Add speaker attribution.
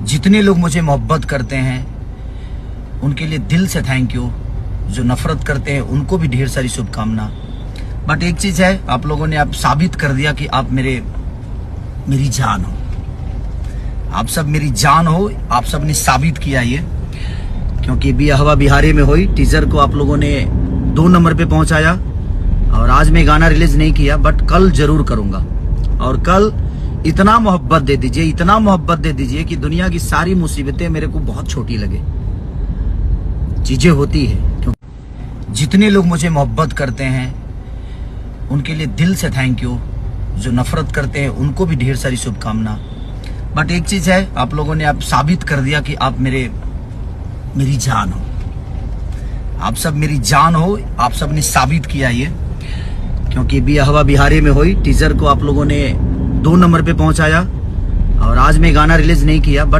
Speaker 1: जितने लोग मुझे मोहब्बत करते हैं उनके लिए दिल से थैंक यू। जो नफरत करते हैं उनको भी ढेर सारी शुभकामना। बट एक चीज है, आप लोगों ने अब साबित कर दिया कि आप मेरी जान हो। आप सब मेरी जान हो, आप सब ने साबित किया ये। क्योंकि बिया हवा बिहारी में हुई टीजर को आप लोगों ने 2 नंबर पे पहुंचाया और आज मैं गाना रिलीज नहीं किया, बट कल जरूर करूंगा। और कल इतना मोहब्बत दे दीजिए, इतना मोहब्बत दे दीजिए कि दुनिया की सारी मुसीबतें मेरे को बहुत छोटी लगे। चीजें होती है, क्योंकि जितने लोग मुझे मोहब्बत करते हैं उनके लिए दिल से थैंक यू। जो नफरत करते हैं उनको भी ढेर सारी शुभकामना। बट एक चीज है, आप लोगों ने अब साबित कर दिया कि आप मेरी जान हो। आप सब मेरी जान हो, आप सब ने साबित किया ये। क्योंकि बिया हवा बिहारी में हुई टीजर को आप लोगों ने 2 नंबर पे पहुंचाया और आज मैं गाना रिलीज नहीं किया, बट